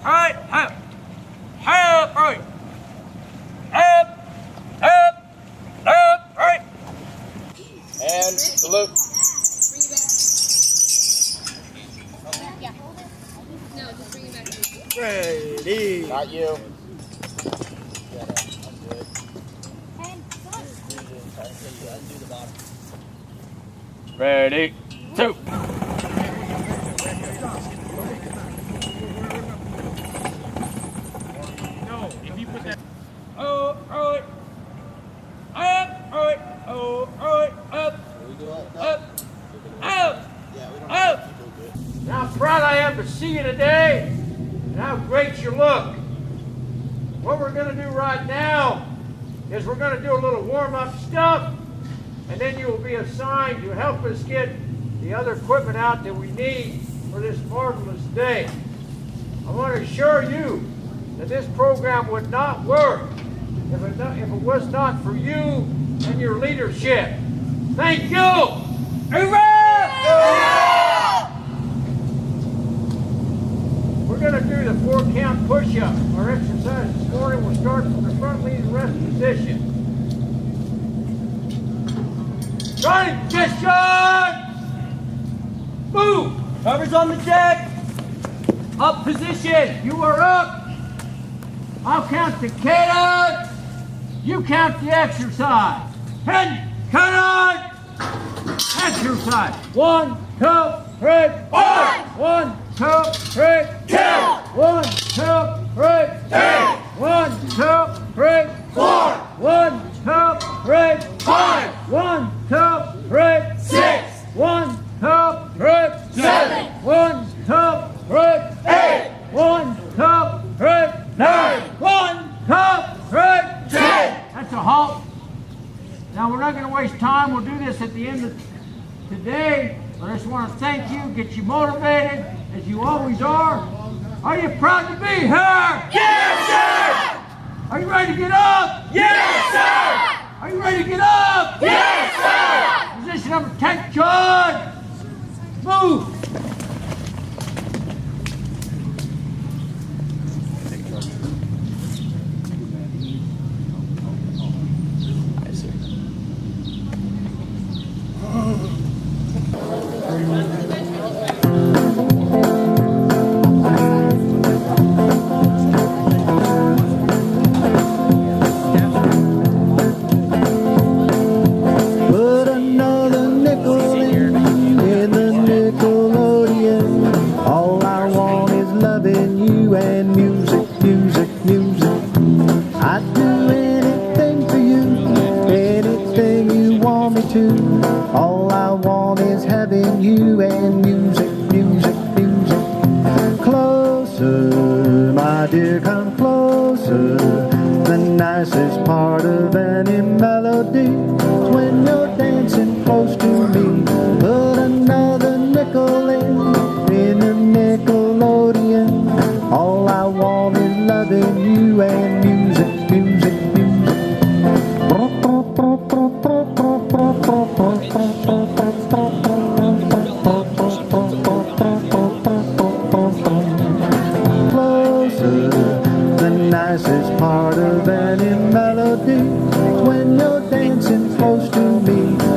right, help, help, right, help, help, help, right. And salute. Yeah. No, just bring it back to me. Ready. Not you. Ready, 2. No, if you put that. Oh, right. Up, right. Oh, right. Up, up, out, up. And how proud I am to see you today, and how great you look. What we're going to do right now is we're going to do a little warm-up stuff, and then you will be assigned to help us get the other equipment out that we need for this marvelous day. I want to assure you that this program would not work if it was not for you and your leadership. Thank you! Hooray! We're going to do the 4-count push-up. Our exercise this morning will start from the front lead rest position. Starting position! Move! Covers on the deck. Up position. You are up. I'll count the count. You count the exercise. 10, count on. Exercise. 1, 2, 3, 4. 1, 2, 3, 2. 1, 2, 3, 3. 1, 2, 3, 4. 1, 2, 3, 5. 1, 2, 3, 6. 1, 2, 3, 7. 1, 2, 3, 8. 1, 2, 3, 9. 1, 2, 3, 10. That's a halt. Now we're not going to waste time. We'll do this at the end of today. But I just want to thank you, get you motivated, as you always are. Are you proud to be here? Yes, sir! Are you ready to get up? Yes, sir! Are you ready to get up? Yes, sir! Position number 10, John. Move. Put another nickel in the Nickelodeon. All I want is loving you and music, music, music. I'd do anything for you, anything you want me to. All I want is having you and music, music, music. Closer, my dear, come closer. The nicest part of any melody is when you're dancing close to me. Put another nickel in the Nickelodeon. All I want is loving you and music, music, music. Closer, the nicest part of any melody is when you're dancing close to me.